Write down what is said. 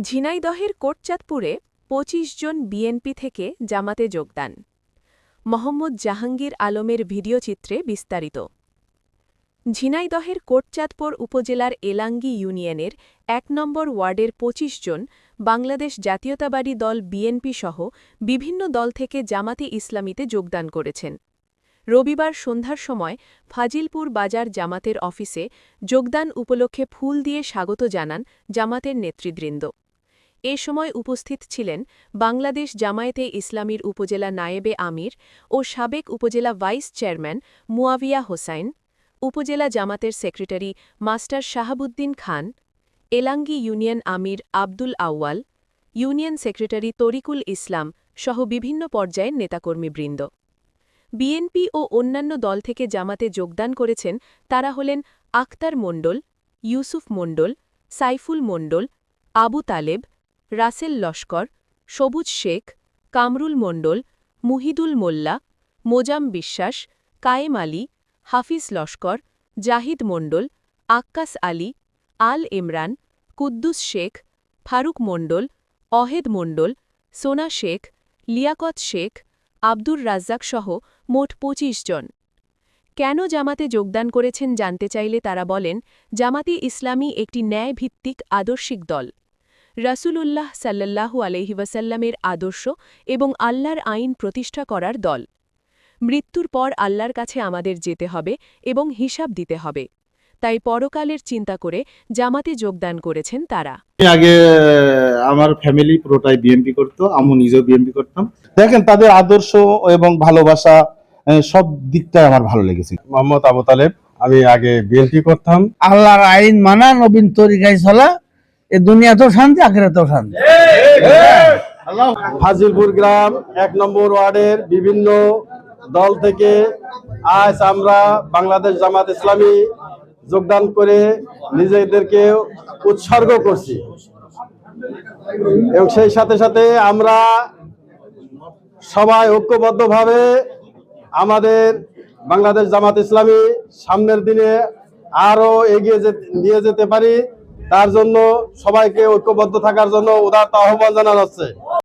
ঝিনাইদহের কোটচাঁদপুরে ২৫ জন বিএনপি থেকে জামাতে যোগদান। মোহাম্মদ জাহাঙ্গীর আলমের ভিডিওচিত্রে বিস্তারিত। ঝিনাইদহের কোটচাঁদপুর উপজেলার এলাঙ্গি ইউনিয়নের ১ নম্বর ওয়ার্ডের ২৫ জন বাংলাদেশ জাতীয়তাবাদী দল বিএনপি সহ বিভিন্ন দল থেকে জামাতে ইসলামীতে যোগদান করেছেন। রবিবার সন্ধ্যার সময় ফাজিলপুর বাজার জামাতের অফিসে যোগদান উপলক্ষে ফুল দিয়ে স্বাগত জানান জামাতের নেতৃবৃন্দ। এ সময় উপস্থিত ছিলেন বাংলাদেশ জামায়াতে ইসলামীর উপজেলা নায়েবে আমির ও সাবেক উপজেলা ভাইস চেয়ারম্যান মুয়াবিয়া হোসাইন, উপজেলা জামাতের সেক্রেটারি মাস্টার শাহাবুদ্দিন খান, এলাঙ্গি ইউনিয়ন আমির আব্দুল আউয়াল, ইউনিয়ন সেক্রেটারি তরিকুল ইসলাম সহ বিভিন্ন পর্যায়ের নেতাকর্মীবৃন্দ। বিএনপি ও অন্যান্য দল থেকে জামাতে যোগদান করেছেন তারা হলেন আখতার মণ্ডল, ইউসুফ মণ্ডল, সাইফুল মণ্ডল, আবু তালেব, রাসেল লস্কর, সবুজ শেখ, কামরুল মণ্ডল, মুহিদুল মোল্লা, মোজাম বিশ্বাস, কায়েম আলী, হাফিজ লস্কর, জাহিদ মণ্ডল, আক্কাস আলী, আল ইমরান, কুদ্দুস শেখ, ফারুক মণ্ডল, অহেদ মণ্ডল, সোনা শেখ, লিয়াকত শেখ, আব্দুর রাজ্জাক সহ মোট ২৫ জন। কেন জামাতে যোগদান করেছেন জানতে চাইলে তারা বলেন, জামাতে ইসলামী একটি ন্যায়ভিত্তিক আদর্শিক দল। রাসূলুল্লাহ সাল্লাল্লাহু আলাইহি ওয়াসাল্লামের আদর্শ এবং আল্লাহর আইন প্রতিষ্ঠা করার দল। মৃত্যুর পর আল্লাহর কাছে আমাদের যেতে হবে এবং হিসাব দিতে হবে, তাই পরকালের চিন্তা করে জামাতে যোগদান করেছেন তারা। আগে আমার ফ্যামিলি পুরোটাই বিএনপি করতো, আমি নিজেও বিএনপি করতাম। দেখেন তাদের আদর্শ এবং ভালোবাসা সব দিকটাই আমার ভালো লেগেছে। মোহাম্মদ আবু তালেব, আমি আগে বিএনপি করতাম। আল্লাহর আইন মানা, নবীন তরিকায় চলা, এ দুনিয়াতেও শান্তি, আখিরাতেও শান্তি। ফাজিলপুর গ্রাম ১ নম্বর ওয়ার্ডের বিভিন্ন দল থেকে আজ আমরা বাংলাদেশ জামাত ইসলামী যোগদান করে নিজেদেরকে উৎসর্গ করছি এবং সেই সাথে সাথে আমরা সবাই ঐক্যবদ্ধভাবে আমাদের বাংলাদেশ জামাত ইসলামী সামনের দিনে আরো এগিয়ে নিয়ে যেতে পারি, তার জন্য সবাইকে ঐক্যবদ্ধ থাকার জন্য উদাত্ত আহ্বান জানানো হচ্ছে।